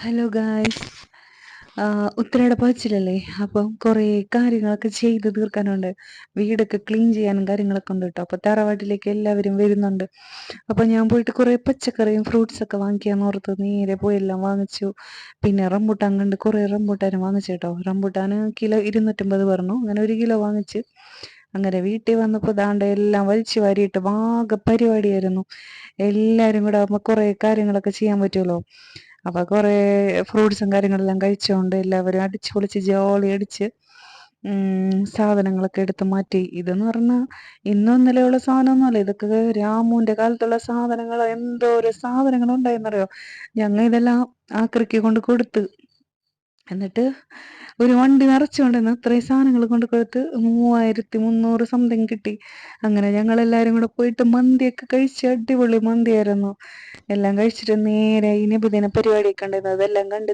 Hello guys. ഉത്രാട പാച്ചിലല്ലേ, അപ്പം കുറേ കാര്യങ്ങളൊക്കെ ചെയ്ത് തീർക്കാനുണ്ട്. വീടൊക്കെ ക്ലീൻ ചെയ്യാനും കാര്യങ്ങളൊക്കെ ഉണ്ട് കേട്ടോ. അപ്പോൾ തറവാട്ടിലേക്ക് എല്ലാവരും വരുന്നുണ്ട്. അപ്പോൾ ഞാൻ പോയിട്ട് കുറേ പച്ചക്കറിയും ഫ്രൂട്ട്സൊക്കെ വാങ്ങിക്കാന്ന് ഓർത്ത് നേരെ പോയി എല്ലാം വാങ്ങിച്ചു. പിന്നെ റംബൂട്ടാൻ കണ്ട് കുറേ റംബൂട്ടാനും വാങ്ങിച്ചു കേട്ടോ. റംബൂട്ടാൻ കിലോ 250 പറഞ്ഞു. അങ്ങനെ 1 കിലോ വാങ്ങിച്ച് അങ്ങനെ വീട്ടിൽ വന്നപ്പോൾ ദാണ്ട എല്ലാം വലിച്ചു വാരിയിട്ട് ആകെ പരിപാടിയായിരുന്നു. എല്ലാവരും കൂടെ ആകുമ്പോൾ കുറേ കാര്യങ്ങളൊക്കെ ചെയ്യാൻ പറ്റുമല്ലോ. അപ്പോൾ കുറേ ഫ്രൂട്ട്സും കാര്യങ്ങളെല്ലാം കഴിച്ചുകൊണ്ട് എല്ലാവരും അടിച്ച് പൊളിച്ച് ജോളി അടിച്ച് സാധനങ്ങളൊക്കെ എടുത്ത് മാറ്റി. ഇതെന്ന് പറഞ്ഞാൽ ഇന്നും ഇന്നലെയുള്ള സാധനമൊന്നുമല്ല, ഇതൊക്കെ രാമുവിൻ്റെ കാലത്തുള്ള സാധനങ്ങൾ. എന്തോ ഒരു സാധനങ്ങൾ ഉണ്ടായെന്നറിയോ. ഞങ്ങൾ ഇതെല്ലാം ആക്രിക്ക് കൊണ്ട് കൊടുത്ത്, എന്നിട്ട് ഒരു വണ്ടി നിറച്ചുകൊണ്ടിരുന്നു ഇത്രയും സാധനങ്ങൾ കൊണ്ട് കൊടുത്ത് 3300 സംതിങ് കിട്ടി. അങ്ങനെ ഞങ്ങളെല്ലാവരും കൂടെ പോയിട്ട് മന്തിയൊക്കെ കഴിച്ച് അടിപൊളി മന്തിയായിരുന്നു. എല്ലാം കഴിച്ചിട്ട് നേരെ ഈ നബിദിന പരിപാടിയൊക്കെ ഉണ്ടായിരുന്നു, അതെല്ലാം കണ്ട്